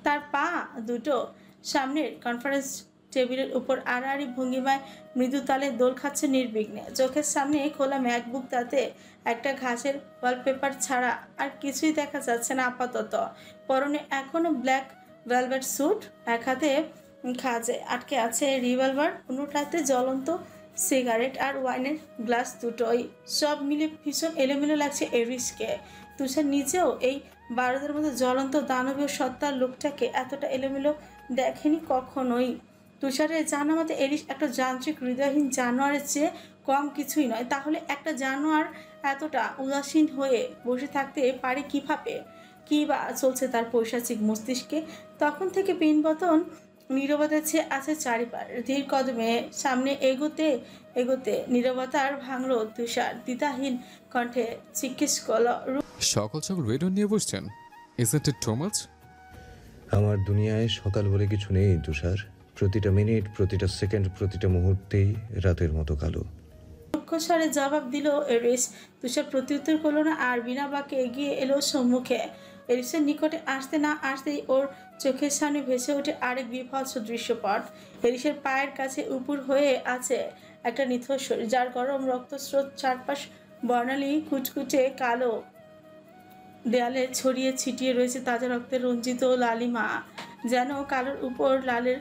তার পা দুটো সামনের কনফারেন্স টেবিলের উপর আড়াআড়ি ভঙ্গিমায় মৃদু তালে দোল খাচ্ছে নির্বিঘ্নে। চোখের সামনে খোলা ম্যাকবুক, তাতে একটা ঘাসের ওয়ালপেপার ছাড়া আর কিছুই দেখা যাচ্ছে না আপাতত। পরনে এখনো ব্ল্যাক ভেলভেট স্যুট, এক হাতে খাঁজে আটকে আছে রিভলভার, অন্যটাতে জ্বলন্ত সিগারেট আর ওয়াইনের গ্লাস দুটোই। সব মিলে ভীষণ এলোমেলো লাগছে এরিসকে। তুষার নিজেও এই বারোদের মতো জ্বলন্ত দানবীয় সত্তার লোকটাকে এতটা এলোমেলো দেখেনি কখনোই। তুষারের জানা মতে এরিস একটা যান্ত্রিক হৃদয়হীন জানোয়ারের চেয়ে কম কিছুই নয়। তাহলে একটা জানোয়ার এতটা উদাসীন হয়ে বসে থাকতে পারে কিভাবে? কী বা চলছে তার পৈশাচিক মস্তিষ্কে? তখন থেকে পিনপতন নীরবতা ছেয়ে আছে চারিপার। ধীর কদমে সামনে এগোতে এগোতে নীরবতার ভাঙল তুষার দ্বিধাহীন কণ্ঠে জিজ্ঞেস করল, সকাল সকাল রেডিও নিয়ে বসছেন, ইজন্ট ইট টু মাচ? আমার দুনিয়ায় সকাল বলে কিছু নেই তুষার। প্রতিটা মিনিট, প্রতিটা সেকেন্ড, প্রতিটা মুহূর্তেই রাতের মতো কালো। রুক্ষস্বরে জবাব দিল এরিস। তুষার প্রত্যুত্তর করলো না, আর বিনা বাক্যে এগিয়ে এলো সম্মুখে। এরিসের নিকটে আসতে না আসতেই ওর চোখের সামনে ভেসে ওঠে আরেক বিভৎস দৃশ্যপট। এরিসের পায়ের কাছে উপুর হয়ে আছে একটা নিথর শরীর, যার গরম রক্তস্রোত চারপাশ বর্ণালী কুচকুচে কালো দেয়ালে ছড়িয়ে ছিটিয়ে রয়েছে তাজা রক্তের রঞ্জিত লালিমা, যেন কালোর উপর লালের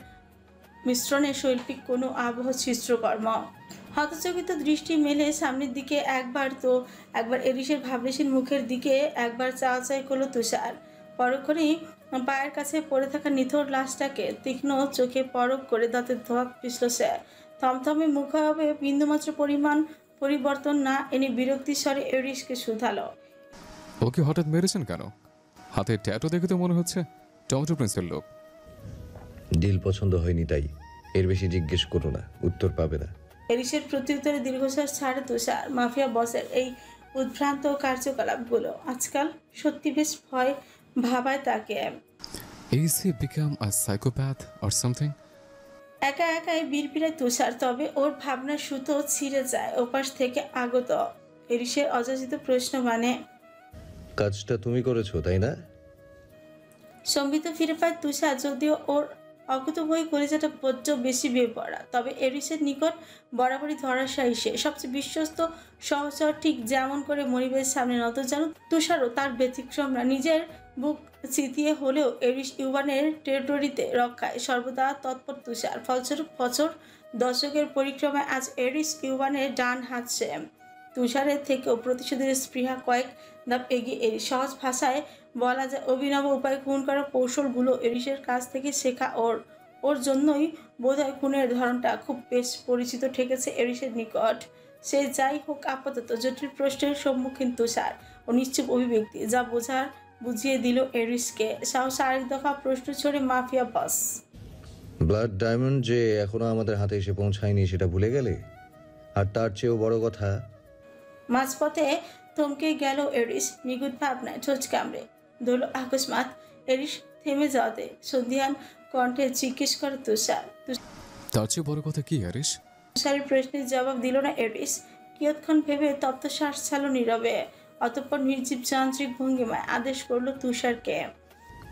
মিশ্রণে শৈল্পিক কোনো আবহ চিত্রকর্ম। হতচকিত দৃষ্টি মেলে সামনের দিকে একবার এরিসের ভাবলেশীন মুখের দিকে, একবার চাওয়াচাই করলো তুষার। পরক্ষণেই পায়ের কাছে পড়ে থাকা নিথর লাশটাকে তীক্ষ্ণ চোখে পরখ করে দাঁতের ধোঁয়াক পিছল সে। থমথমে মুখাবে বিন্দুমাত্র পরিবর্তন না এনে বিরক্তির স্বরে এরিসকে শুধালো, ওকে হঠাৎ মেরেছেন কেন? হাতে ট্যাটু দেখে তো মনে হচ্ছে টমেটো প্রিন্সের লোক। ডিল পছন্দ হয়নি তাই। এর বেশি জিজ্ঞেস করো না, উত্তর পাবে না। এরিসের প্রত্যুত্তরে দীর্ঘশ্বাস ছাড়ে তুষার। মাফিয়া বসের এই উদ্ভ্রান্ত কার্যকলাপগুলো আজকাল সত্যি বেশ ভয় ভাবায় তাকে। Is he become a psychopath or something? একা একাই বিড়বিড়ায় তুষার, তবে ওর ভাবনার সুতো ছিঁড়ে যায় ওপাশ থেকে আগত এরিসের অযাচিত প্রশ্ন। মানে কাজটা তুমি করেছো তাই না? সম্বিত ফিরে পায় তুষার, যদিও ওর অকুতোভয় কলিজাটা বড্ড বেশি বেপরা। তবে এরিসের নিকট বরাবরই ধরাশায়ী সে, সবচেয়ে বিশ্বস্ত সহচর। ঠিক যেমন করে মনিবের সামনে নত যেন তুষারও তার ব্যতিক্রম না। নিজের বুক চিতিয়ে হলেও এরিস ইউবানের টেরিটরিতে রক্ষায় সর্বদা তৎপর তুষার। ফলস্বরূপ বছর দশকের পরিক্রমায় আজ এরিস ইউবানের ডান হাত সে। তুষারের থেকেও প্রতিশোধের স্পৃহা কয়েক ধাপ এগিয়ে এরিস। সহজ ভাষায় বলা যায় অভিনব উপায় খুন করার কৌশলগুলো এরিসের কাছ থেকে শেখা ওর জন্যই বোধহয় খুনের ধরনটা খুব বেশ পরিচিত ঠেকেছে এরিসের নিকট। সে যাই হোক, আপাতত জটিল প্রশ্নের সম্মুখীন তুষার ও নিশ্চুপ অভিব্যক্তি যা বুঝিয়ে দিল এরিসকে। সাহস আরেক দফা প্রশ্ন ছড়ে মাফিয়া বস, ব্লাড ডায়মন্ড যে এখনো আমাদের হাতে এসে পৌঁছায়নি সেটা ভুলে গেলে? আর তার চেয়েও বড় কথা। মাঝপথে থমকে গেল এরিস, নিগুড় ভাবনায় ঠোঁচ কামড়ে ধরল আকস্মাৎ। এরিস থেমে যাওয়াতে সন্ধিয়ান কণ্ঠে জিজ্ঞেস করে তুষার। তার চেয়ে বড় কথা কি হ্যারিস? তুষারের প্রশ্নের জবাব দিল না এরিস। কিয়ৎক্ষণ ভেবে তপ্ত শ্বাস ছাড়ল নীরবে। অতঃপর নির্জীব যান্ত্রিক ভঙ্গিমায় আদেশ করলো তুষারকে,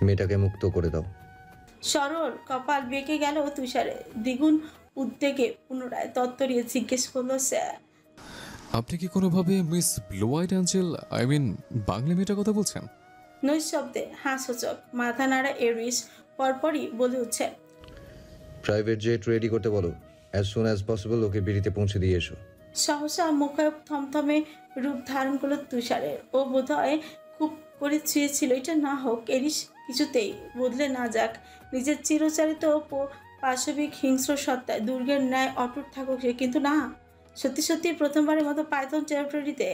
মেয়েটাকে মুক্ত করে দাও। সরল কপাল বেঁকে গেল তুষারে। দ্বিগুণ উদ্বেগে পুনরায় তত্তরিয়ে জিজ্ঞেস করলো সে, আপনি কি কোনোভাবে miss blue eyed angel, I mean Bangla মেয়েটার কথা বলছেন? নৈশব্দে হাসোচক মাথা নাড়া এরিস পরপরই বলে উঠছে, প্রাইভেট জেট রেডি করতে বলো। As soon as possible okay বিড়িতে পৌঁছে দিয়ে এসো। সহসা মুখায়ব থমথমে রূপ ধারণ করলো তুষারের। ও বোধহয় খুব করে চেয়েছিল এটা না হোক, এরিস কিছুতেই বদলে না যাক। নিজের চিরচারিত পাশবিক হিংস্র সত্তায় দুর্গের ন্যায় অটুট থাকুক সে, কিন্তু না। সত্যি সত্যি প্রথমবারের মতো পাইথন টেরিটরিতে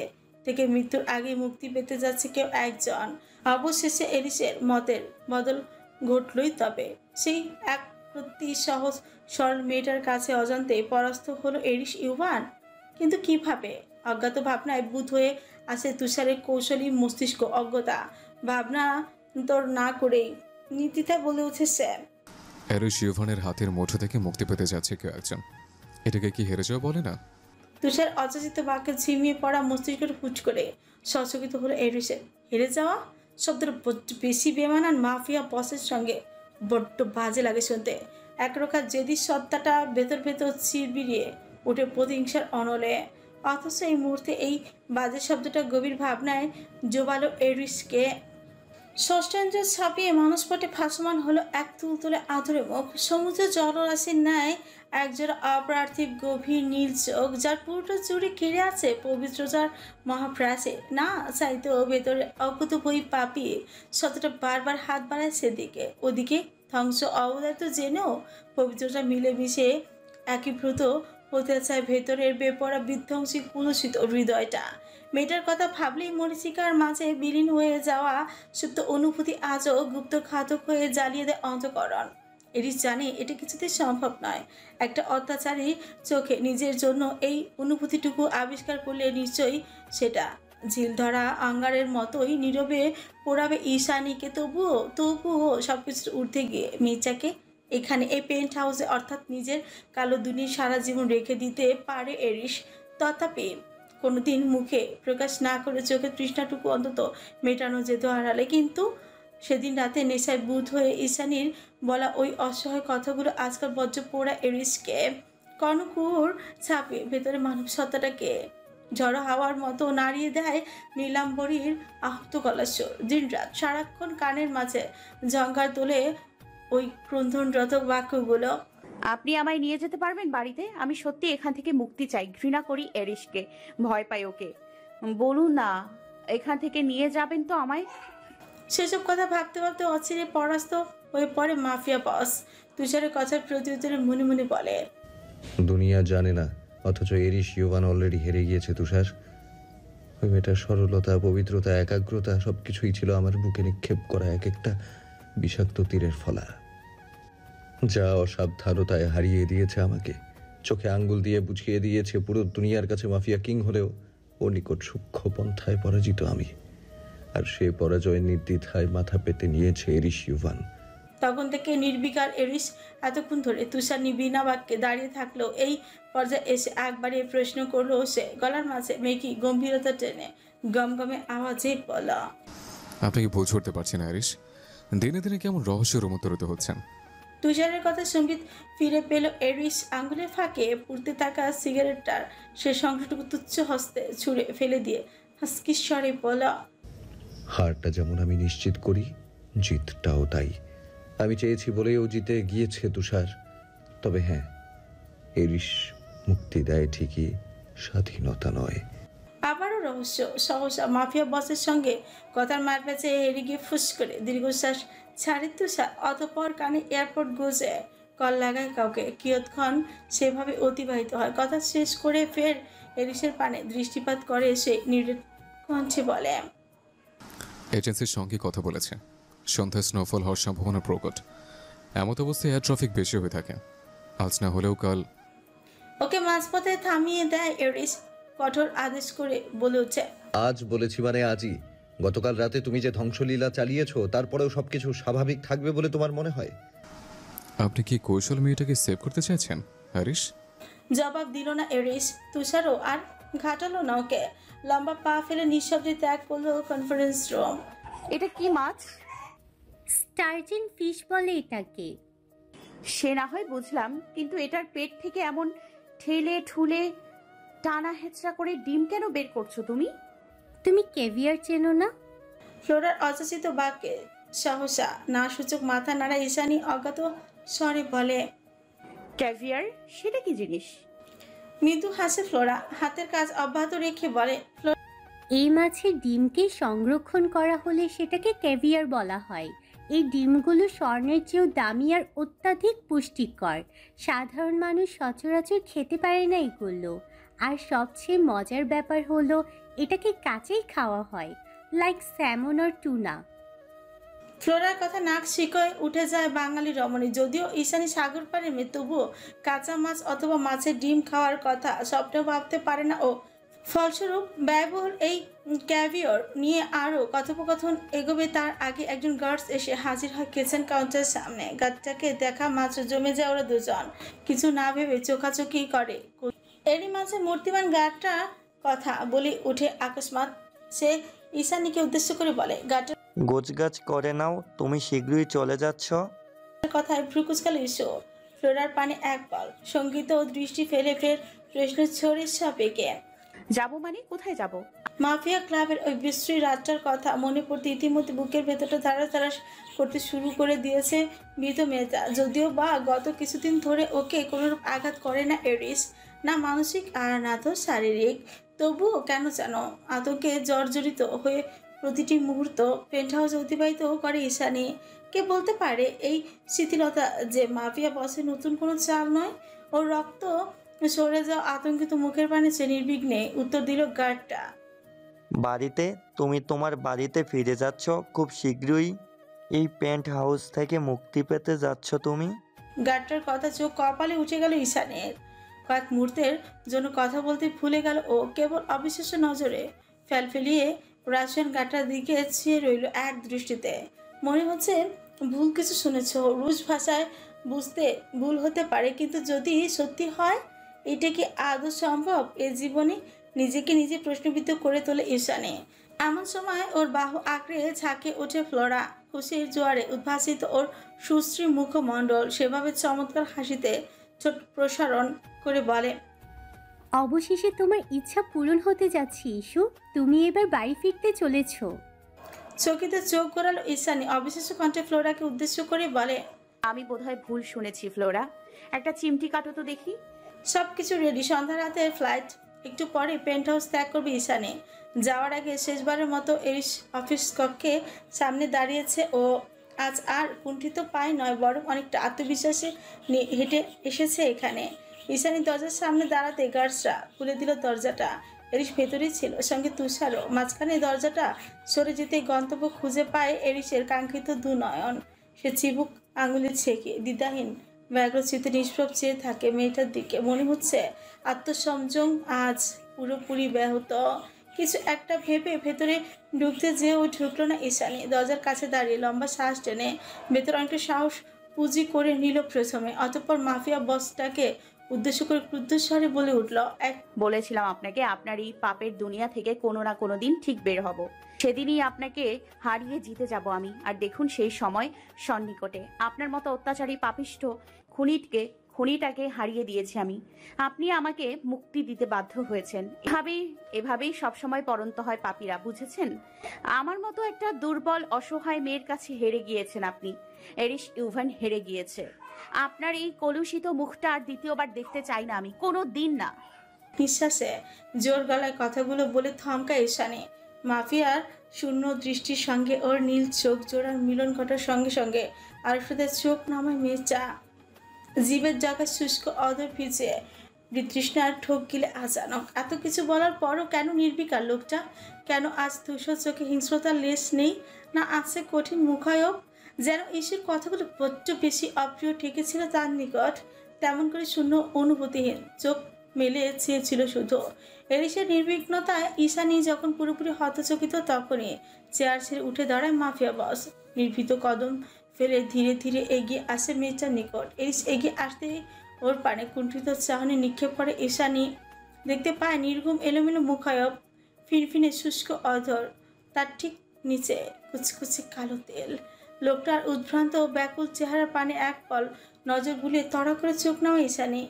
থেকে মৃত্যুর আগে মুক্তি পেতে যাচ্ছে কেউ একজন। অবশেষে এরিসের মতের বদল ঘটলই। তবে সেই এক প্রতি সহজ সরল মেয়েটার কাছে অজান্তে পরাস্ত হলো এরিস ইউবান। কিন্তু কিভাবে? অজ্ঞাত ভাবনায় বুধ হয়ে আসে তুষারের কৌশলী মস্তিষ্ক। অজ্ঞতা ভাবনা তোর না করেই নীতিতে বলে উঠে সে, হ্যারিস ইউভানের হাতের মুঠো থেকে মুক্তি পেতে যাচ্ছে কেউ একজন। এটাকে কি হেরে যাওয়া বলে না? তুষার অযাচিত বাক্যে ঝিমিয়ে পড়া মস্তিষ্কের ফুচ করে সচকিত হলো এরিসের। হেরে যাওয়া শব্দের বেশি বেমানান মাফিয়া বসের সঙ্গে বড্ড বাজে লাগে শুনতে। একরকম জেদি সত্তাটা ভেতর ভেতর চিরবিরিয়ে উঠে প্রতিহিংসার অনলে। অথচ এই মুহূর্তে এই বাজে শব্দটা গভীর ভাবনায় জোবালো এরিসকে। ষষ্ঠেন্দ্র ছাপিয়ে মানুষপটে ভাসমান হলো এক তুলতুলে আদরে মুখ, সমুদ্র জলরাশির ন্যায় একজোড়া অপ্রার্থিব গভীর নীল চোখ, যার পুরোটা জুড়ে ঘিরে আছে পবিত্রতার মহাপ্রাসে। না চাইতেও ভেতরে অকুতভয়ী পাপিয়ে শতটা বারবার হাত বাড়ায় সেদিকে ওদিকে, ধ্বংস অবদায়িত জেনেও পবিত্রতা মিলেমিশে একীভূত হতে চায় ভেতরের বেপরা বিধ্বংসী কুলসিত হৃদয়টা। মেয়েটার কথা ভাবলেই মরীচিকার মাঝে বিলীন হয়ে যাওয়া সুপ্ত অনুভূতি আজও গুপ্ত ঘাতক হয়ে জ্বালিয়ে দেয় অন্তঃকরণ। এরিস জানে এটা কিছুতেই সম্ভব নয়। একটা অত্যাচারী চোখে নিজের জন্য এই অনুভূতিটুকু আবিষ্কার করলে নিশ্চয়ই সেটা ঝিল ধরা আঙ্গারের মতোই নীরবে পোড়াবে ঈশানীকে। তবুও সবকিছুর ঊর্ধ্বে গিয়ে মির্জাকে এখানে এই পেন্ট হাউসে অর্থাৎ নিজের কালো দুনির সারা জীবন রেখে দিতে পারে এরিস। তথাপি কোনোদিন মুখে প্রকাশ না করে চোখের তৃষ্ণাটুকু অন্তত মেটানো যেত আড়ালে। কিন্তু সেদিন রাতে নেশায় বুধ হয়ে ঈশানীর বলা ওই অসহায় কথাগুলো আজকাল বজ্র পোড়া এরিসকে কর্ণকুর ছাপিয়ে ভেতরে মানব সত্তাটাকে ঝড়ো হাওয়ার মতো নাড়িয়ে দেয়। নীলাম্বরীর আহত গলার স্বর দিনরাত সারাক্ষণ কানের মাঝে ঝঙ্কার তোলে ওই ক্রন্দনরত বাক্যগুলো। আপনি আমায় নিয়ে যেতে পারবেন বাড়িতে? আমি সত্যি এখান থেকে মুক্তি চাই। ঘৃণা করি এরিসকে, ভয় পাই ওকে। বলুন না, এখান থেকে নিয়ে যাবেন তো আমায়? সেসব কথা ভাবতে ভাবতে অচিরে পরাস্ত হয়ে পড়ে মাফিয়া বস। তুষারের কথার প্রত্যুত্তরে মনে মনে বলে, দুনিয়া জানে না, অথচ এরিস ইউভান অলরেডি হেরে গিয়েছে তুষার। ওই মেয়েটার সরলতা, পবিত্রতা, একাগ্রতা সবকিছুই ছিল আমার বুকে নিক্ষেপ করা এক একটা বিষাক্ত তীরের ফলা, যা অসাবধানতায় হারিয়ে দিয়েছে আমাকে। চোখে আঙ্গুল দিয়ে বুঝিয়ে দিয়েছে পুরো দুনিয়ার কাছে মাফিয়া কিং হলেও ওর নিকট সূক্ষ্ম পন্থায় পরাজিত আমি। আর সে পরাজয়ের নির্দ্বিধায় মাথা পেতে নিয়েছে এরিস ইউভান। তখন থেকে নির্বিকার এরিস এতক্ষণ ধরে তুষার বিনা বাক্যে দাঁড়িয়ে থাকলো। এই পর্যায়ে এসে একবারে প্রশ্ন করলো সে, গলার মাঝে মেকি গম্ভীরতা টেনে গমগমে আওয়াজে বলা, আপনাকে ভুল ছড়তে পারছি না আরিশ, দিনে দিনে কেমন রহস্য রোমন্তরিত হচ্ছেন। তুষারের কথা সঙ্গীত ফিরে পেল এরিস আঙ্গুলের ফাঁকে পুড়তে থাকা সিগারেটটার সে সংখ্যাটুকু তুচ্ছ হস্তে ছুঁড়ে ফেলে দিয়ে হাসকির স্বরে বলা, হারটা যেমন আমি নিশ্চিত করি, জিতটাও তাই। আমি চেয়েছি বলেই ও জিতে গিয়েছে তুষার। তবে হ্যাঁ, এরিস মুক্তি দেয় ঠিকই, স্বাধীনতা নয়। আবারও রহস্য। সহসা মাফিয়া বসের সঙ্গে কথার মার পেঁচে হেরে গিয়ে ফুস করে দীর্ঘশ্বাস ছাড়ে তুষার। অতঃপর কানে এয়ারপোর্ট গুজে কল লাগায় কাউকে। কিয়ৎক্ষণ সেভাবে অতিবাহিত হয়। কথা শেষ করে ফের এরিসের পানে দৃষ্টিপাত করে সে নির্দেশ কণ্ঠে বলে, এজেন্সির সঙ্গে কথা বলেছে, সন্ধ্যায় স্নোফল হওয়ার সম্ভাবনা প্রকট। এমত অবস্থায় এয়ার ট্রাফিক বেশি হয়ে থাকে, আজ না হলেও কাল। ওকে মাঝপথে থামিয়ে দেয় এরিস কঠোর আদেশ করে বলে উঠছে, আজ বলেছি মানে আজই। গতকাল রাতে তুমি যে ধ্বংসলীলা চালিয়েছো, তারপরেও সবকিছু স্বাভাবিক থাকবে বলে তোমার মনে হয়? আপনি কি কৌশল মেয়েটাকে সেভ করতে চাইছেন আরিশ? জবাব দিল না এরিস। তুষারও আর ঘাটালো না ওকে। লম্বা পা ফেলে নিঃশব্দে ত্যাগ করলো কনফারেন্স রুম। এটা কি মাছ? স্টারজিন ফিশ বলে এটাকে। সে না হয় বুঝলাম, কিন্তু এটার পেট থেকে এমন ঠেলে ঠুলে টানা হেঁচড়া করে ডিম কেন বের করছো তুমি? তুমি কেভিয়ার চেনো না? ফ্লোরার অযাচিত বাক্যে সহসা না সূচক মাথা নাড়া ঈশানী অজ্ঞাত স্বরে বলে, ক্যাভিয়ার? সেটা কি জিনিস? মৃদু হাসে ফ্লোরা, হাতের কাজ অব্যাহত রেখে বলে, এই মাছের ডিমকে সংরক্ষণ করা হলে সেটাকে ক্যাভিয়ার বলা হয়। এই ডিমগুলো স্বর্ণের চেয়েও দামি আর অত্যাধিক পুষ্টিকর। সাধারণ মানুষ সচরাচর খেতে পারে না এগুলো। আর সবচেয়ে মজার ব্যাপার হলো এটাকে কাঁচাই খাওয়া হয়, লাইক স্যামন আর টুনা। ফ্লোরার কথা নাক শিকয়ে উঠে যায় বাঙালি রমণী। যদিও ঈশানী সাগর পারে মেয়ে, তবুও কাঁচা মাছ অথবা মাছের ডিম খাওয়ার কথা স্বপ্নেও ভাবতে পারে না ও। ফলস্বরূপ ব্যয়বহুল এই ক্যাভিয়র নিয়ে আরও কথোপকথন এগোবে তার আগে একজন গার্ডস এসে হাজির হয় কিচেন কাউন্টারের সামনে। গাছটাকে দেখা মাত্র জমে যায় ওরা দুজন, কিছু না ভেবে চোখাচোখি করে। এরই মাঝে মূর্তিমান গার্ডটা কথা বলে উঠে আকস্মাৎ। সে ঈশানীকে উদ্দেশ্য করে বলে, গার্ডের গোছগাছ করে নাও, তুমি শীঘ্রই চলে যাচ্ছ। কথায় ভ্রুকুচকাল ইস্যু। ফ্লোরার পানে এক পল সঙ্গীত ও দৃষ্টি ফেলে ফের প্রশ্ন ছড়ে সাপেকে। যাবো মানে কোথায় যাব? মাফিয়া ক্লাবের ওই বিশ্রী রাতটার কথা মনে পড়তে ইতিমধ্যে বুকের ভেতরটা ধারাস করতে শুরু করে দিয়েছে ভীত মেয়েটা। যদিও বা গত কিছুদিন ধরে ওকে কোনোরূপ আঘাত করে না এরিস, না মানসিক আর না তো শারীরিক, তবুও কেন যেন আতঙ্কে জর্জরিত হয়ে প্রতিটি মুহূর্ত পেন্ট হাউস অতিবাহিত করে ঈশানী। কে বলতে পারে এই শিথিলতা যে মাফিয়া বসের নতুন কোনো চাপ নয়? ওর রক্ত সরে যাওয়া আতঙ্কিত মুখের পানে সে নির্বিঘ্নে উত্তর দিল গার্ডটা। বাড়িতে? তুমি তোমার বাড়িতে ফিরে যাচ্ছ খুব শীঘ্রই? এই পেন্ট হাউস থেকে মুক্তি পেতে যাচ্ছ তুমি? গার্ডটার কথা চোখ কপালে উঠে গেল ঈশানের। কয়েক মুহূর্তের জন্য কথা বলতে ভুলে গেল ও। কেবল অবিশ্বাস্য নজরে ফেলিয়ে রাশিয়ান গার্ডটার দিকে চেয়ে রইল এক দৃষ্টিতে। মনে হচ্ছে ভুল কিছু শুনেছ। রুশ ভাষায় বুঝতে ভুল হতে পারে, কিন্তু যদি সত্যি হয় এটা কি আদৌ সম্ভব এ জীবনে? নিজেকে নিজে প্রশ্নবিদ্ধ করে তোলে ঈশানী। এমন সময় ওর বাহু আঁকড়ে ঝাঁকে ওঠে ফ্লোরা। খুশির জোয়ারে উদ্ভাসিত ওর সুশ্রী মুখমণ্ডল সেভাবে চমৎকার হাসিতে ছোট প্রসারণ করে বলে, অবশেষে তোমার ইচ্ছা পূরণ হতে যাচ্ছে ইস্যু। তুমি এবার বাড়ি ফিরতে চলেছ। চকিতে চোখ ঘোরালো ঈশানী। অবিশ্বাস্য কণ্ঠে ফ্লোরাকে উদ্দেশ্য করে বলে, আমি বোধহয় ভুল শুনেছি ফ্লোরা। একটা চিমটি কাটো তো দেখি। সবকিছু রেডি। সন্ধ্যা রাতের ফ্লাইট। একটু পরে পেন্ট হাউস ত্যাগ করবে ঈশানী। যাওয়ার আগে শেষবারের মতো এরিস অফিস কক্ষে সামনে দাঁড়িয়েছে ও। আজ আর কুণ্ঠিত পায় নয়, বরং অনেকটা আত্মবিশ্বাসে হেঁটে এসেছে এখানে। ঈশানী দরজার সামনে দাঁড়াতে গার্ডসরা খুলে দিল দরজাটা। এরিস ভেতরেই ছিল, সঙ্গে তুষারও। মাঝখানে দরজাটা সরে যেতে গন্তব্য খুঁজে পায় এরিসের কাঙ্ক্ষিত দু নয়ন। সে চিবুক আঙুলে ছেঁকে দ্বিধাহীন ব্যগ্রচিত্তে নিষ্প্রভ চেয়ে থাকে মেয়েটার দিকে। মনে হচ্ছে আত্মসংযম আজ পুরোপুরি ব্যাহত। কিছু একটা ভেবে ভেতরে ঢুকতে যেও ঢুকলো না ঈশানী। দরজার কাছে দাঁড়িয়ে লম্বা শ্বাস টেনে ভেতরে অনেকটা সাহস পুঁজি করে নিল প্রথমে। অতঃপর মাফিয়া বসটাকে উদ্দেশ্য করে ক্রুদ্ধ স্বরে বলে উঠল, বলেছিলাম আপনাকে আপনার এই পাপের দুনিয়া থেকে কোনো না কোনো দিন ঠিক বের হব। সেদিনই আপনাকে হারিয়ে জিতে যাব আমি। আর দেখুন সেই সময় সন্নিকটে। আপনার মতো অত্যাচারী পাপিষ্ঠ খুনিটাকে হারিয়ে দিয়েছি আমি। আপনি আমাকে মুক্তি দিতে বাধ্য হয়েছেন। এভাবেই সবসময় পরন্ত হয় পাপীরা, বুঝেছেন? আমার মতো একটা দুর্বল অসহায় মেয়ের কাছে হেরে গিয়েছেন আপনি। এরিস ইউভান হেরে গিয়েছে। আপনার এই কলুষিত মুখটা আর দ্বিতীয়বার দেখতে চাই না আমি, কোনো দিন না। নিঃশ্বাসে জোর গলায় কথাগুলো বলে থমকা ঈশানী। মাফিয়ার শূন্য দৃষ্টির সঙ্গে ওর নীল চোখ জোড়ার মিলন ঘটার সঙ্গে সঙ্গে আরেকটাতে চোখ নামায় মেয়েটা। জীবের জায়গায় শুষ্ক অদর ভিজে বিতৃষ্ণার ঠোক গিলে আচানক। এত কিছু বলার পরও কেন নির্বিকার লোকটা? কেন আজ ধূসর চোখে হিংস্রতার লেশ নেই? না আছে কঠিন মুখায়ব? যেন ঈশ্বর কথাগুলো বড্ড বেশি অপ্রিয় ঠেকেছিল তার নিকট। তেমন করে শূন্য অনুভূতিহীন চোখ মেলে চেয়েছিল শুধু। এরিসের নির্বিঘ্নতায় ঈশানী যখন পুরোপুরি হতচকিত, তখনই চেয়ার ছেড়ে উঠে দাঁড়ায় মাফিয়া বস। নির্ভীত কদম ফেলে ধীরে ধীরে এগিয়ে আসে মেয়েটার নিকট। এরিস এগিয়ে আসতেই ওর পানে কুণ্ঠিত চাহনি নিক্ষেপ করে ঈশানী। দেখতে পায় নির্ঘুম এলোমেলো মুখায়ব, ফিনফিনে শুষ্ক অধর, তার ঠিক নিচে কুচকুচে কালো তেল। লোকটার উদ্ভ্রান্ত ব্যাকুল চেহারার পানে এক পল নজর বুলিয়ে তড়া করে চোখ নামায় ঈশানী।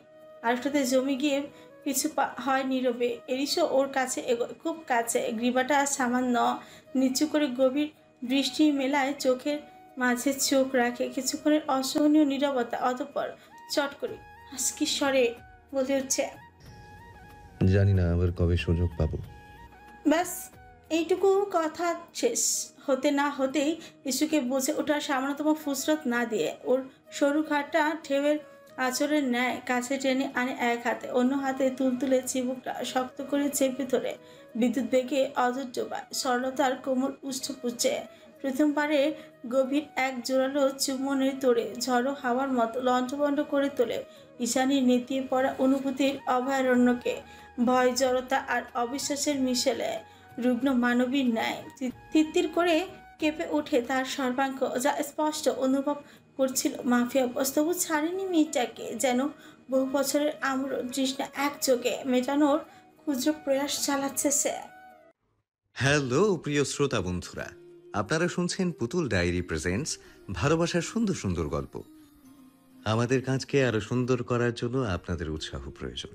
আরেকটাতে জমে গিয়ে পিছু হয় নীরবে। এরিসও ওর কাছে এগোয়, খুব কাছে। গ্রীবাটা সামান্য নিচু করে গভীর দৃষ্টি মেলায়, চোখের মাঝে চোখ রাখে কিছুক্ষণের অসহনীয় নীরবতা। অতঃপর চট করে হাসকি স্বরে বলে উঠছে, জানি না আবার কবে সুযোগ পাবো। ব্যাস এইটুকু কথা শেষ হতে না হতেই ইস্যুকে বুঝে ওঠার সামান্যতম ফুসরত না দিয়ে ওর সরু ঘাটটা ঢেউয়ের আঁচড়ের ন্যায় কাছে টেনে আনে এক হাতে, অন্য হাতে তুলতুলে চিবুকটা শক্ত করে চেপে ধরে বিদ্যুৎ বেগে অজর ডোবায় সরলতার কোমল উষ্ঠপুচ্ছে। প্রথমবারে গভীর এক জোরালো চুম্বনের তোড়ে ঝড়ো হাওয়ার মতো লণ্ডভণ্ড করে তোলে ঈশানীর নেতিয়ে পড়া অনুভূতির অভয়ারণ্যকে। ভয়, জড়তা আর অবিশ্বাসের মিশেলে রুগ্ন মানবীর ন্যায় তিত্তির করে কেঁপে ওঠে তার সর্বাঙ্গ, যা স্পষ্ট অনুভব করছিল মাফিয়া বস। তবু ছাড়েনি মেয়েটাকে। যেন বহু বছরের আমর তৃষ্ণা এক চোখে মেটানোর ক্ষুদ্র প্রয়াস চালাচ্ছে সে। হ্যালো প্রিয় শ্রোতা বন্ধুরা, আপনারা শুনছেন পুতুল ডায়েরি প্রেজেন্টস ভালোবাসার সুন্দর সুন্দর গল্প। আমাদের কাজকে আরো সুন্দর করার জন্য আপনাদের উৎসাহ প্রয়োজন।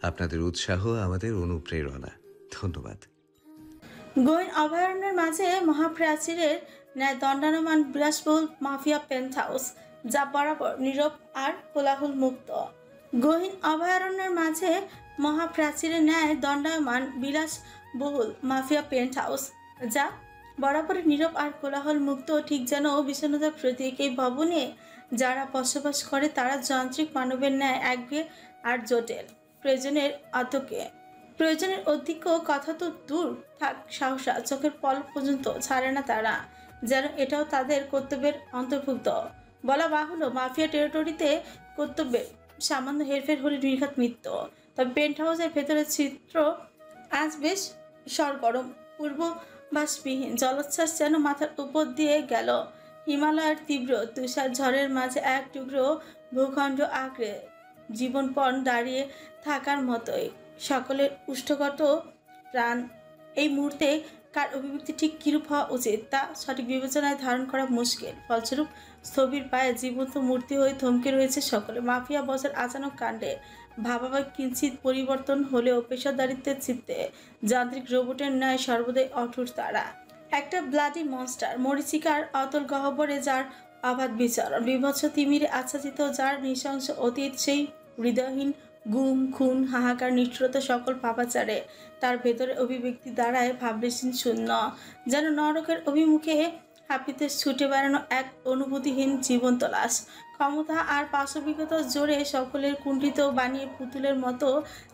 আপনাদের উৎসাহ আমাদের অনুপ্রেরণা। ধন্যবাদ। গোয়েন অভয়ারণ্যের মাঝে মহাপ্রাচীরের ন্যায় দণ্ডায়মান বিলাসবহুল মাফিয়া পেন্ট হাউস, যা বরাবর নীরব আর কোলাহল মুক্ত। গহীন অভয়ারণ্যের মাঝে মহাপ্রাচীরের ন্যায় দণ্ডায়মান বিলাসবহুল মাফিয়া পেন্ট হাউস, যা বরাবর নীরব আর কোলাহল মুক্ত, ঠিক যেন বিষণ্ণতার প্রতীক। এই ভবনে যারা বসবাস করে তারা যান্ত্রিক মানবের ন্যায় একঘেয়ে আর জটিল। প্রয়োজনের অধিক কথা তো দূর থাক, সাহসা চোখের পলক পর্যন্ত ছাড়ে না তারা, যেন এটাও তাদের কর্তব্যের অন্তর্ভুক্ত। বলা বাহুল্য, মাফিয়া টেরিটরিতে কর্তব্যের সামান্য হেরফের হলে নির্ঘাত মৃত্যু। তবে পেন্ট হাউসের ভেতরের চিত্র আজ বেশ সরগরম। পূর্ববাসবিহীন জলোচ্ছ্বাস যেন মাথার উপর দিয়ে গেল। হিমালয়ের তীব্র তুষার ঝড়ের মাঝে এক টুকরো ভূখণ্ড আঁকড়ে জীবনপণ দাঁড়িয়ে থাকার মতোই সকলের উষ্ঠগত প্রাণ। এই মুহূর্তে কার অভিব্যক্তি ঠিক কিরূপ হওয়া উচিত তা সঠিক বিবেচনায় ধারণ করা মুশকিল। ফলস্বরূপ স্থবির পায়ে জীবন্ত মূর্তি হয়ে থমকে রয়েছে সকলে। মাফিয়া বসের আচানক কাণ্ডে ভাবাভাব কিঞ্চিত পরিবর্তন হলেও পেশাদারিত্বের চিত্তে যান্ত্রিক রোবটের ন্যায় সর্বদাই অটুট তারা। একটা ব্লাডি মনস্টার, মরীচিকার অতল গহ্বরে যার অবাধ বিচরণ, বিভৎস তিমিরে আচ্ছাদিত যার নৃশংস অতীত, সেই হৃদয়হীন গুম খুন হাহাকার নিষ্ঠুরতা সকল পাপাচারে তার ভেতরে অভিব্যক্তি দ্বারায় ভাবলেশীন শূন্য, যেন নরকের অভিমুখে হাপিতে ছুটে বেড়ানো এক অনুভূতিহীন জীবন্ত লাশ। ক্ষমতা আর পাশবিকতার জোরে সকলের কুণ্ঠিত বানিয়ে পুতুলের মতো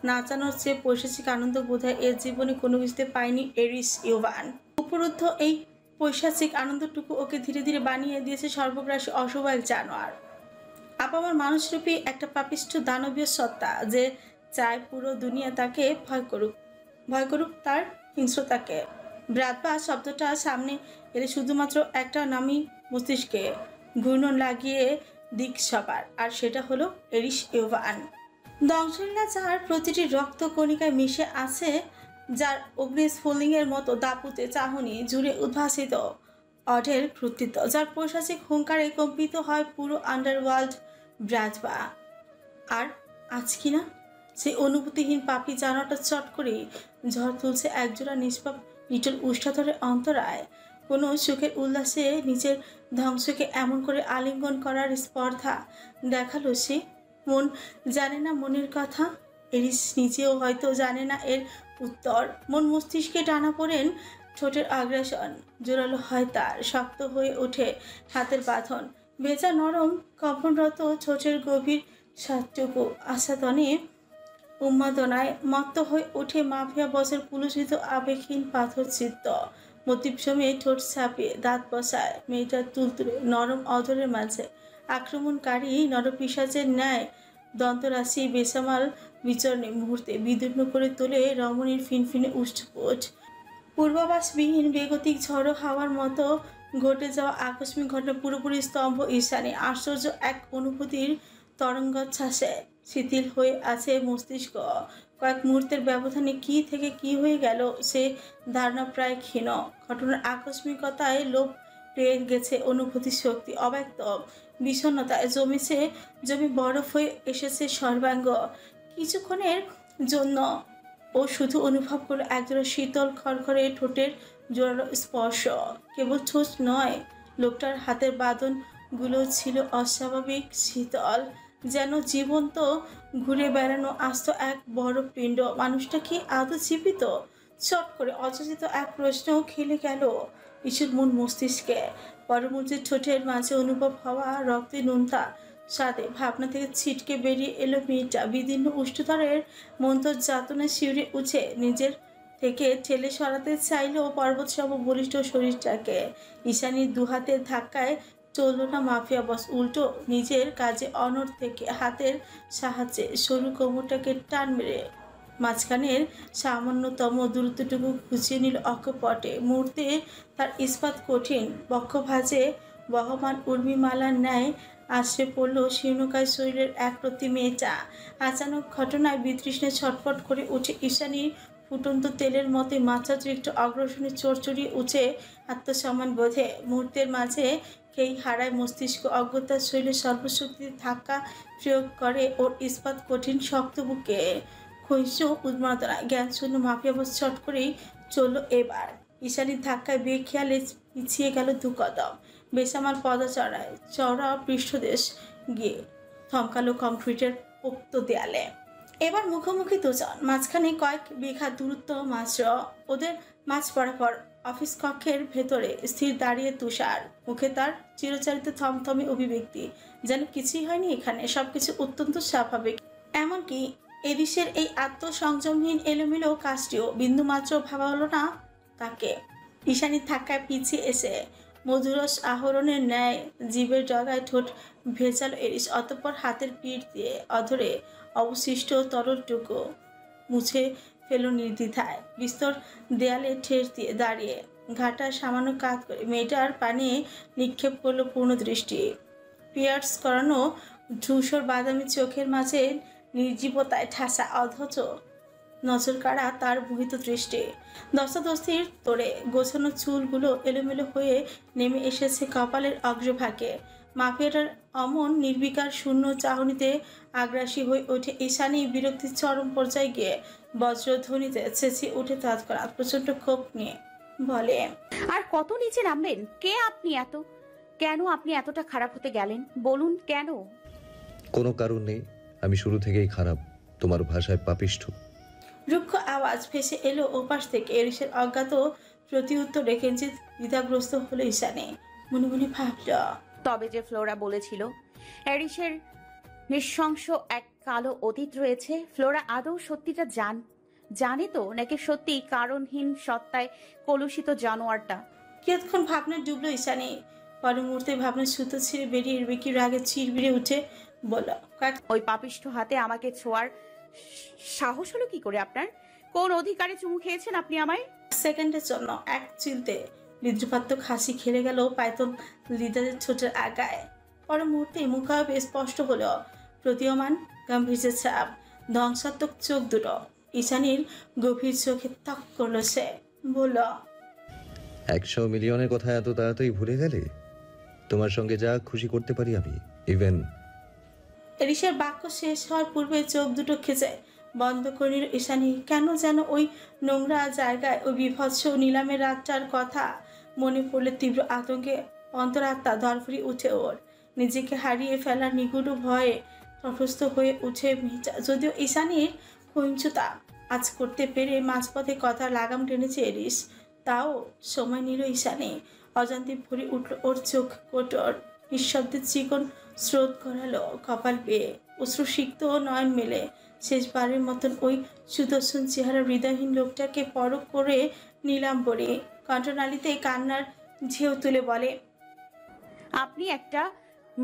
নাচানোর চেয়ে পৈশাচিক আনন্দ বোধহয় এর জীবনে কোনো কিছুতে পায়নি এরিস ইউভান। উপরুদ্ধ এই পৈশাচিক আনন্দটুকু ওকে ধীরে ধীরে বানিয়ে দিয়েছে সর্বগ্রাসী অশুভ এক জানোয়ার। আপামর মানুষরূপী একটা পাপিষ্ঠ দানবীয় সত্তা, যে চায় পুরো দুনিয়া তাকে ভয় করুক তার হিংস্রতাকে। ব্রাতবা শব্দটা সামনে এলে শুধুমাত্র একটা নামই মস্তিষ্কে ঘূর্ণন লাগিয়ে দিক সবার, আর সেটা হলো এরিস ইউভান। দংশলীলা যার প্রতিটি রক্ত কণিকায় মিশে আছে, যার অগ্নিস্ফুলিঙ্গের মতো দাপুতে চাহনি জুড়ে উদ্ভাসিত অঢেল কৃতিত্ব, যার পৈশাচিক হুঙ্কারে কম্পিত হয় পুরো আন্ডারওয়ার্ল্ড ব্রাজবা। আর আজ কিনা সেই অনুভূতিহীন পাপি জানাটা চট করে ঝড় তুলছে একজোড়া নিষ্পাপ নিটল উষ্ঠাধরের অন্তরায়। কোনো সুখের উল্লাসে নিজের ধ্বংসকে এমন করে আলিঙ্গন করার স্পর্ধা দেখালো সে। মন জানে না মনের কথা, এরিস নিজেও হয়তো জানে না এর উত্তর। মন মস্তিষ্কে টানা পড়েন, ঠোঁটের আগ্রাসন জোরালো হয় তার, শক্ত হয়ে ওঠে হাতের বাঁধন, ভেজা নরম কম্পনরত ছোটের গভীর শ্বাসটুকু আস্বাদনে উন্মাদনায় মত্ত হয়ে ওঠে মাফিয়া বসের পুলুষিত আবেগহীন পাথর চিত্ত। মতিপসমে ঠোঁট ছাপিয়ে দাঁত বসায় মেয়েটার তুলতুলে নরম অধরের মাঝে আক্রমণকারী নরপিশাচের ন্যায় দন্তরাশি বেসামাল বিচরণে মুহূর্তে বিদীর্ণ করে তোলে রমণীর ফিনফিনে উষ্ঠপোট। পূর্বাভাসবিহীন বেগতিক ঝড়ো হাওয়ার মতো ঘটে যাওয়া আকস্মিক ঘটনা পুরোপুরি স্তম্ভ ঈশানে। আশ্চর্য এক অনুভূতির তরঙ্গচ্ছ্বাসে শিথিল হয়ে আছে মস্তিষ্ক। কয়েক মুহূর্তের ব্যবধানে কি থেকে কি হয়ে গেল সে ধারণা প্রায় ক্ষীণ। ঘটনার আকস্মিকতায় লোপ পেয়ে গেছে অনুভূতির শক্তি, অব্যক্ত বিষণ্ণতায় জমি বরফ হয়ে এসেছে সর্বাঙ্গ। কিছুক্ষণের জন্য ও শুধু অনুভব করলো একজোড়া শীতল খড়খড়ে ঠোঁটের জোরালো স্পর্শ। কেবল ঠোঁট নয়, লোকটার হাতের বাঁধনগুলো ছিল অস্বাভাবিক শীতল, যেন জীবন্ত ঘুরে বেড়ানো আস্ত এক বড় পিণ্ড। মানুষটা কি আদৌ জীবিত? চট করে অযাচিত এক প্রশ্ন খেলে গেল ঈশ্বর মন মস্তিষ্কে। পরমুহূর্তে ঠোঁটের মাঝে অনুভব হওয়া রক্তে নোনতা সাথে ভাবনা থেকে ছিটকে বেরিয়ে এলো মেয়েটা। বিদীর্ণ উষ্ঠধরের মন্তর যাতনা শিউরে উঠে নিজের থেকে ঠেলে সরাতে চাইলেও পর্বত সম বলিষ্ঠ শরীরটাকে ঈশানীর দুহাতের ধাক্কায় চলল না মাফিয়া বস। উল্টো নিজের কাজে অনড় থেকে হাতের সাহায্যে সরু কোমরটাকে টান মেরে মাঝখানের সামান্যতম দূরত্বটুকু খুঁজিয়ে নিল অকপটে। মুহূর্তে তার ইস্পাত কঠিন বক্ষভাজে বহমান উর্মিমালার ন্যায় আশ্রে পড়ল শীর্ণকায় শরীরের একরত্তি মেয়েটা। আচানক ঘটনায় বিতৃষ্ণে ছটফট করে উঠে ঈশানীর ফুটন্ত তেলের মতে মাত্রাতিরিক্ত অগ্রসনে চড়চড়িয়ে উঠে আত্মসম্মান বোধে। মুহূর্তের মাঝে কেই হারায় মস্তিষ্ক, অজ্ঞতার শৈলে সর্বশক্তিতে ধাক্কা প্রয়োগ করে ওর ইস্পাত কঠিন শক্ত বুকে। ক্ষয়িষ্ণু উন্মাদনা জ্ঞান শূন্য মাফিয়া বস চট করেই চলল এবার। ঈশানীর ধাক্কায় বেখেয়ালে পিছিয়ে গেল দুকদম। বেসামাল পদচড়ায় চওড়া পৃষ্ঠদেশ গিয়ে থমকালো কংক্রিটের পোক্ত দেয়ালে। এবার মুখোমুখি দুজন, মাঝখানে কয়েক বিঘা দূরত্ব মাত্র। ওদের মাঝ বরাবর অফিস কক্ষের ভেতরে স্থির দাঁড়িয়ে তুষার। মুখে তার চিরচারিত থমথমে অভিব্যক্তি, যেন কিছুই হয়নি এখানে, সবকিছু অত্যন্ত স্বাভাবিক। এমনকি এরিসের এই আত্মসংযমহীন এলোমেলো কাজটিও বিন্দুমাত্র ভাবা হলো না তাকে। ঈশানীর ধাক্কায় পিছিয়ে এসে মধুরস আহরণের ন্যায় জীবের ডগায় ঠোঁট ভেজালো এরিস। অতঃপর হাতের পিঠ দিয়ে অধরে অবশিষ্ট তরলটুকু মুছে ফেলো নির্দ্বিধায়। বিস্তর দেয়ালে ঠেস দিয়ে দাঁড়িয়ে ঘাটা সামান্য কাত করে মেয়েটার পানে নিক্ষেপ করলো পূর্ণ দৃষ্টি। পিয়ার্স করানো ধূসর বাদামি চোখের মাঝে নির্জীবতায় ঠাসা, অথচ নজর কাড়া তার মোহিত দৃষ্টি। দস্তাদস্তির তোড়ে গোছানো চুলগুলো এলোমেলো হয়ে নেমে এসেছে কপালের অগ্রভাগে। মাফিয়াটার অমন নির্বিকার শূন্য চাহনিতে আগ্রাসী হয়ে ওঠে ঈশানী। বিরক্তির চরম পর্যায়ে গিয়ে বজ্রধ্বনিতে চেঁচিয়ে উঠে তৎক্ষণাৎ প্রচণ্ড ক্ষোভ নিয়ে বলে, আর কত নিচে নামবেন? কে আপনি? কেন আপনি এতটা খারাপ হতে গেলেন? বলুন কেন? কোনো কারণ নেই, আমি শুরু থেকেই খারাপ, তোমার ভাষায় পাপিষ্ঠ। রুক্ষ আওয়াজ ভেসে এলো ওপাশ থেকে। এরিসের অজ্ঞাত প্রতি উত্তরে কিঞ্চিত দ্বিধাগ্রস্ত হলো ঈশানী। মনে মনে ভাবল, তবে যে ফ্লোরা বলেছিল এরিসের নৃশংস এক কালো অতীত রয়েছে, ফ্লোরা আদৌ সত্যিটা জানে তো, নাকি সত্যি কারণহীন সত্তায় কলুষিত জানোয়ারটা? কিয়ৎক্ষণ ভাবনায় ডুবলো ঈশানী। পরের মুহূর্তে ভাবনার সুতো ছিঁড়ে বেরিয়ে কি রাগে চিরবিড়ে উঠে বলল, ওই পাপিষ্ঠ হাতে আমাকে ছোঁয়ার সাহস হলো কি করে আপনার? কোন অধিকারে চুমু খেয়েছেন আপনি আমায়? সেকেন্ডের জন্য এক চিলতে বিদ্রুপাত্মক হাসি খেলে গেল পাইথন লিদারের ছোটের আগায়। পরের মুহূর্তে মুখাবে স্পষ্ট হলো প্রতীয়মান গাম্ভীর্যের ছাপ, ধ্বংসাত্মক চোখ দুটো। ঈশানীর গভীর চোখে তক করলো সে, বলল, 100 মিলিয়নের কথা এত তাড়াতাড়ি ভুলে গেলে? তোমার সঙ্গে যা খুশি করতে পারি আমি, ইভেন। এরিসের বাক্য শেষ হওয়ার পূর্বে চোখ দুটো খেচে বন্ধ করে নিল ঈশানী। কেন যেন ওই নোংরা জায়গায় ওই বিভৎস নিলামের রাতটার কথা মনে পড়লে তীব্র আতঙ্কে অন্তরাত্মা ধরফড়ি উঠে ওর। নিজেকে হারিয়ে ফেলার নিগুড় ভয়ে তটস্থ হয়ে উঠে মেয়েটা। যদিও ঈশানীর সহিংসতা আজ করতে পেরে মাঝপথে কথা লাগাম টেনেছে এরিস, তাও সময় নিল ঈশানী। অজান্তে ভরে উঠল ওর চোখ কোটর, নিঃশব্দে চিকন স্রোত করালো কপাল পেয়ে। অশ্রুসিক্ত নয়ন মেলে শেষবারের মতন ওই সুদর্শন চেহারা হৃদয়হীন লোকটাকে পরখ করে নিলাম বলে কণ্ঠনালীতে কান্নার ঝেউ তুলে বলে, আপনি একটা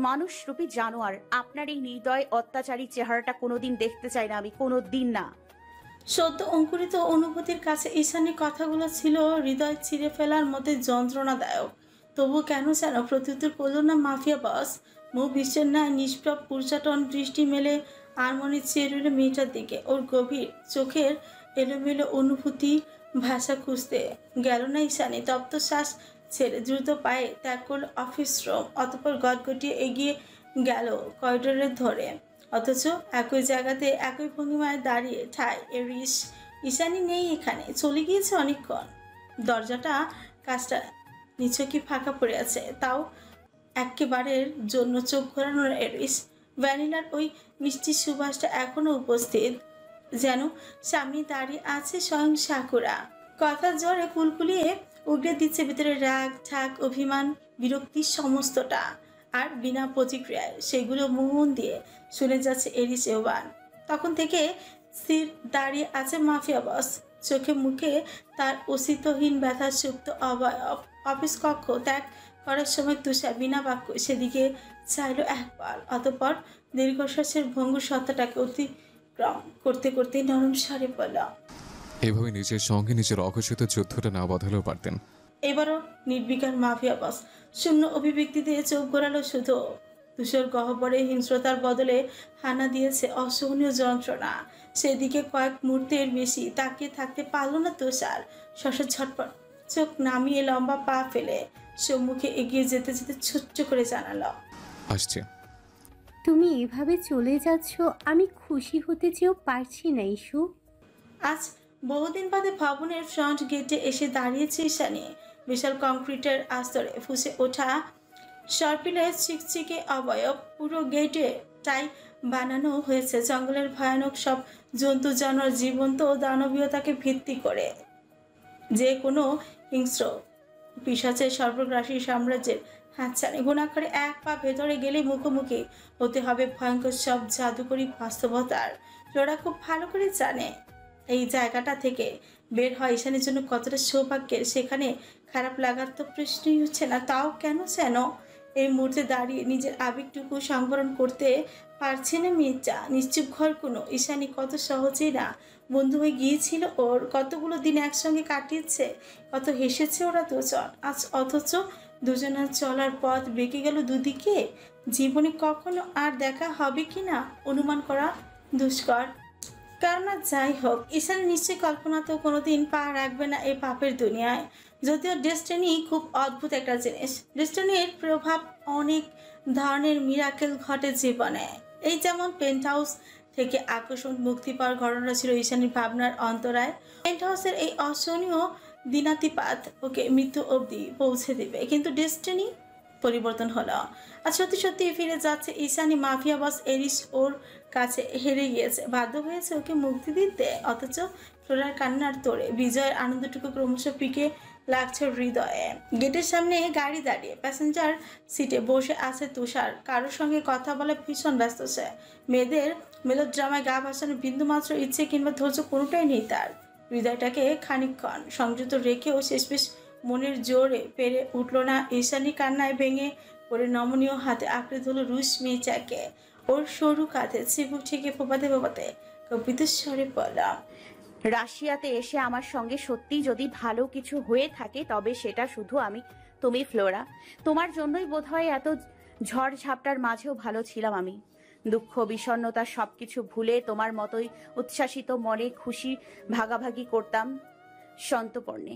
মানুষরূপী জানোয়ার। আপনার এই নির্দয় অত্যাচারী চেহারাটা কোনোদিন দেখতে চাই না আমি, কোনোদিন না। সদ্য অঙ্কুরিত অনুভূতির কাছে ঈশানীর কথাগুলো ছিল হৃদয় ছিঁড়ে ফেলার মধ্যে যন্ত্রণাদায়ক। তবু কেন যেন প্রত্যুত্তর করল না মাফিয়া বস। মুখ বিশ্বের ন্যায় নিষ্প্রভ পূর্যাটন দৃষ্টি মেলে আরমনি চেয়ে রইল মেয়েটার দিকে। ওর গভীর চোখের এলোমেলো অনুভূতি ভাষা খুঁজতে গেল না ঈশানী। তপ্ত শ্বাস ছেড়ে দ্রুত পায়ে ত্যাগ করল অফিস রুম, অতঃপর গটগটিয়ে এগিয়ে গেল করিডোরের ধরে। অথচ একই জায়গাতে একই ভঙ্গিমায় দাঁড়িয়ে ঠায় এরিস। ঈশানী নেই এখানে, চলে গিয়েছে অনেকক্ষণ। দরজাটা কাজটা নিছকই ফাঁকা পড়ে আছে, তাও একেবারের জন্য চোখ ঘোরানোর এরিস। ভ্যানিলার ওই মিষ্টি সুবাসটা এখনো উপস্থিত, যেন সামনে দাঁড়িয়ে আছে স্বয়ং সাকুরা। কথা জোরে কুলকুলিয়ে উগড়ে দিচ্ছে ভিতরে রাগ, ঠাক, অভিমান, বিরক্তি সমস্তটা। আর বিনা প্রতিক্রিয়ায় সেগুলো মন দিয়ে শুনে যাচ্ছে এরিস এওয়ান। তখন থেকে স্থির দাঁড়িয়ে আছে মাফিয়া বস, চোখে মুখে তার অস্তিত্বহীন ব্যথা সুপ্ত অবয়ব। অফিস কক্ষ ত্যাগ করার সময় তুষার বিনা বাক্য সেদিকে চাইল একবার, অতঃপর দীর্ঘশ্বাসের ভঙ্গুর সত্তাটাকে অতিক্রম করতে করতে নরম স্বরে বলল, এভাবে নিজের সঙ্গে নিজের অঘোষিত যুদ্ধটা না বাঁধালেও পারতেন। এবারও নির্বিকার মাফিয়া বস শূন্য অভিব্যক্তি দিয়ে চোখ ঘোরালো শুধু। তুষার গহ্বরে হিংস্রতার বদলে হানা দিয়েছে অসহনীয় যন্ত্রণা। সেদিকে কয়েক মুহূর্তের বেশি তাকিয়ে থাকতে পারল না তুষার। শশা ঝটপট চোখ নামিয়ে লম্বা পা ফেলে সম্মুখে এগিয়ে যেতে যেতে ছোট্ট করে জানালো, আসছে। তুমি এভাবে চলে যাচ্ছ, আমি খুশি হতে চেয়েও পারছি না ইস্যু। আজ বহুদিন বাদে ভবনের ফ্রন্ট গেটে এসে দাঁড়িয়েছে ঈশানী। বিশাল কংক্রিটের আস্তরে ফুসে ওঠা সর্পিলের চিকচিকে অবয়ব, পুরো গেটে টাই বানানো হয়েছে জঙ্গলের ভয়ানক সব জন্তু জানোয়ার, জীবন্ত দানবীয়তাকে ভিত্তি করে। যে কোনো হিংস্র পিশাচের সর্বগ্রাসী সাম্রাজ্যের হাতছানি। গুণাক্ষরে এক পা ভেতরে গেলে মুখোমুখি হতে হবে ভয়ঙ্কর সব জাদুকরী বাস্তবতার। ওরা খুব ভালো করে জানে এই জায়গাটা থেকে বের হয় ঈশানীর জন্য কতটা সৌভাগ্যের। সেখানে খারাপ লাগার তো প্রশ্নই হচ্ছে না। তাও কেন যেন এই মুহূর্তে দাঁড়িয়ে নিজের আবেগটুকু সংবরণ করতে পারছে না মির্জা। নিশ্চুপ ঘর কোনো ঈশানী কত সহজেই না বন্ধু হয়ে গিয়েছিল ওর। কতগুলো দিন একসঙ্গে কাটিয়েছে, কত হেসেছে ওরা দুজন। আজ অথচ দুজনের চলার পথ বেঁকে গেল দুদিকে। জীবনে কখনো আর দেখা হবে কি না অনুমান করা দুষ্কর। কেননা যাই হোক, ঈশানী নিশ্চয়ই কল্পনাতেও কোনোদিন পা রাখবে না এই পাপের দুনিয়ায়। যদিও ডেস্টিনি খুব অদ্ভুত একটা জিনিস। ডেস্টিনির প্রভাব অনেক ধরনের মিরাকেল ঘটে জীবনে। এই যেমন পেন্ট হাউস থেকে আকর্ষণ মুক্তি পাওয়ার ঘটনা ছিল ঈশানীর ভাবনার অন্তরায়। পেন্ট হাউসের এই অসহনীয় দিনাতিপাত ওকে মৃত্যু অবধি পৌঁছে দেবে, কিন্তু ডেস্টিনি পরিবর্তন হলো। আর সত্যি সত্যি ফিরে যাচ্ছে ঈশানী। মাফিয়া বস এরিস ওর কাছে হেরে গিয়েছে, বাধ্য হয়েছে ওকে মুক্তি দিতে। অথচ ফ্লোরার কান্নার তোড়ে বিজয়ের আনন্দটুকু ক্রমশ পিকে লাগছে হৃদয়ে। গেটের সামনে গাড়ি দাঁড়িয়ে, প্যাসেঞ্জার সিটে বসে আছে তুষার। কারোর সঙ্গে কথা বলে ভীষণ ব্যস্ত সে। মেয়েদের মেলোড্রামায় গা ভাসানোর বিন্দুমাত্র ইচ্ছে কিংবা ধৈর্য কোনোটাই নেই তার। হৃদয়টাকে খানিকক্ষণ সংযত রেখেও শেষমেশ মনের জোরে পেরে উঠল না। ঈশানী কান্নায় ভেঙে পড়ে নমনীয় হাতে আঁকড়ে ধরল রুশ মেয়েটাকে। ওর সরু কাঁধে চিবুক থেকে ফোপাতে ফোপাতে কপিত স্বরে বললাম, রাশিয়াতে এসে আমার সঙ্গে সত্যি যদি ভালো কিছু হয়ে থাকে তবে সেটা শুধু তুমি ফ্লোরা। তোমার জন্যই বোধহয় এত ঝড় ঝাপটার মাঝেও ভালো ছিলাম আমি। দুঃখ বিষণ্ণতা সবকিছু ভুলে তোমার মতোই উচ্ছ্বাসিত মনে খুশি ভাগাভাগি করতাম সন্তপর্ণে।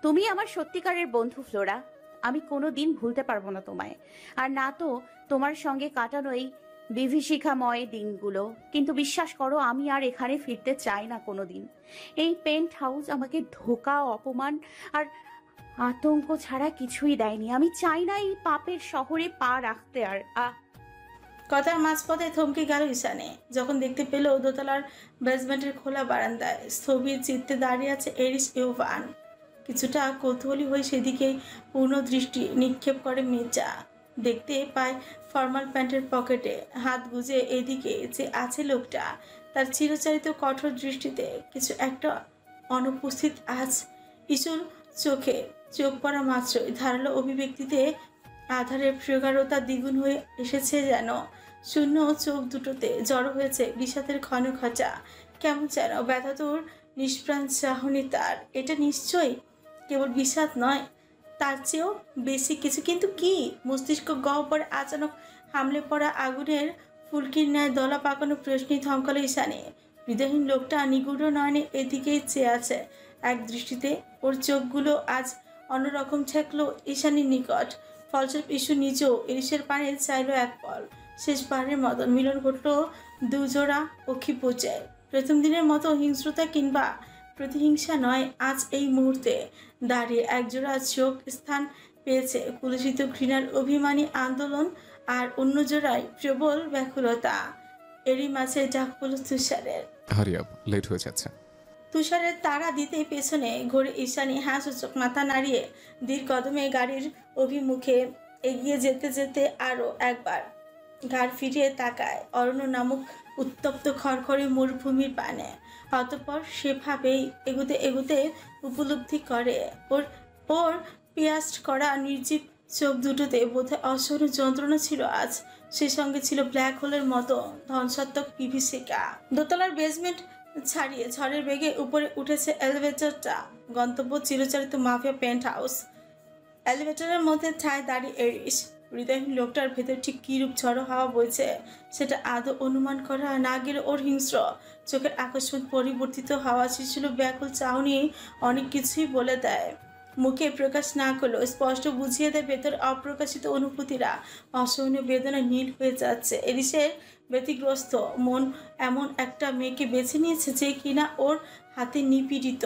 তুমি আমার সত্যিকারের বন্ধু ফ্লোরা। আমি কোনো দিন ভুলতে পারবো না তোমায়, আর না তো তোমার সঙ্গে কাটানো এই বিভীষিকাময় দিনগুলো। কিন্তু বিশ্বাস করো, আমি আর এখানে ফিরতে চাই না কোনোদিন। এই পেন্ট হাউস আমাকে ধোঁকা, অপমান আর আতঙ্ক ছাড়া কিছুই দেয়নি। আমি চাই না এই পাপের শহরে পা রাখতে। আর কথার মাঝপথে থমকে গেল ঈশানী যখন দেখতে পেল দোতলার বেসমেন্টের খোলা বারান্দায় স্থবির চিত্তে দাঁড়িয়ে আছে এরিস ইউভান। কিছুটা কৌতূহলী হয়ে সেদিকেই পূর্ণ দৃষ্টি নিক্ষেপ করে মির্জা। দেখতে পায় ফর্মাল প্যান্টের পকেটে হাত গুজে এদিকে যে আছে লোকটা, তার চিরচারিত কঠোর দৃষ্টিতে কিছু একটা অনুপস্থিত আজ। ইসুর চোখে চোখ পড়া মাত্রই ধারালো অভিব্যক্তিতে আধারের প্রগাঢ়তা দ্বিগুণ হয়ে এসেছে যেন। শূন্য চোখ দুটোতে জড়ো হয়েছে বিষাদের ঘন খচা। কেমন যেন ব্যথাতুর নিষ্প্রাণ চাহনি তার। এটা নিশ্চয়ই কেবল বিষাদ নয়, তার চেয়েও বেশি কিছু। কিন্তু কি? মস্তিষ্ক গহ্বরে আচানক হামলে পড়া আগুনের ফুলকির ন্যায় দলা পাকানো প্রশ্নই থমকালো ঈশানী। হৃদয়হীন লোকটা নিগুড় নয়নে এদিকেই চেয়ে আছে এক দৃষ্টিতে। ওর চোখগুলো আজ অন্যরকম ঠেকলো ঈশানীর নিকট। ফলস্বরূপ ইস্যু নিজেও ইলিশের পানে চাইল এক পল। শেষবারের মতো মিলন ঘটল দুজোড়া অক্ষি পচে। প্রথম দিনের মতো হিংস্রতা কিংবা প্রতিহিংসা নয়, আজ এই মুহূর্তে দাঁড়িয়ে একজোড়া চোখ স্থান পেয়েছে কুলসিত ঘৃণার অভিমানী আন্দোলন, আর অন্য জোড়ায় প্রবল ব্যাকুলতা। এরই মাঝে ডাক পড়ল তুষারের। হারি আপ, লেট হয়ে যাচ্ছে। তুষারের তাড়া দিতে পেছনে ঘুরে ঈশানী সূচক মাথা নাড়িয়ে ধীর কদমে গাড়ির অভিমুখে এগিয়ে যেতে যেতে আরও একবার ঘাড় ফিরিয়ে তাকায় অরণ্য নামক উত্তপ্ত খড়খড়ে মরুভূমির পানে। অতঃপর সেভাবেই এগুতে এগুতে উপলব্ধি করে ওর ওর পিয়াস্ট করা নির্জীব চোখ দুটোতে বোধহয় অসহনীয় যন্ত্রণা ছিল আজ। সে সঙ্গে ছিল ব্ল্যাক হোলের মতো ধ্বংসাত্মক বিভীষিকা। দোতলার বেসমেন্ট ছাড়িয়ে ঝড়ের বেগে উপরে উঠেছে এলিভেটরটা। গন্তব্য চিরচারিত মাফিয়া পেন্ট হাউস। এলিভেটরের মধ্যে ঠায় দাঁড়িয়ে এরিস। হৃদয়হীন লোকটার ভেতর ঠিক কীরূপ ঝড়ো হাওয়া বইছে সেটা আদৌ অনুমান করা না গেলে ওর হিংস্র চোখের আকস্মিক পরিবর্তিত হাওয়া ছিল ব্যাকুল চাহনি অনেক কিছুই বলে দেয়। মুখে প্রকাশ না করলেও স্পষ্ট বুঝিয়ে দেয় ভেতর অপ্রকাশিত অনুভূতিরা অসহনীয় বেদনা নীল হয়ে যাচ্ছে। এরিসের ব্যতিগ্রস্ত মন এমন একটা মেয়েকে বেছে নিয়েছে যে কিনা ওর হাতে নিপীড়িত,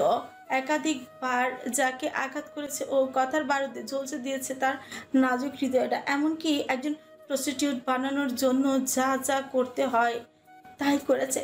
একাধিকবার যাকে আঘাত করেছে ও কথার বারুদে ঝলসে দিয়েছে তার নাজুক হৃদয়টা। এমনকি একজন প্রস্টিটিউট বানানোর জন্য যা যা করতে হয় তাই করেছে।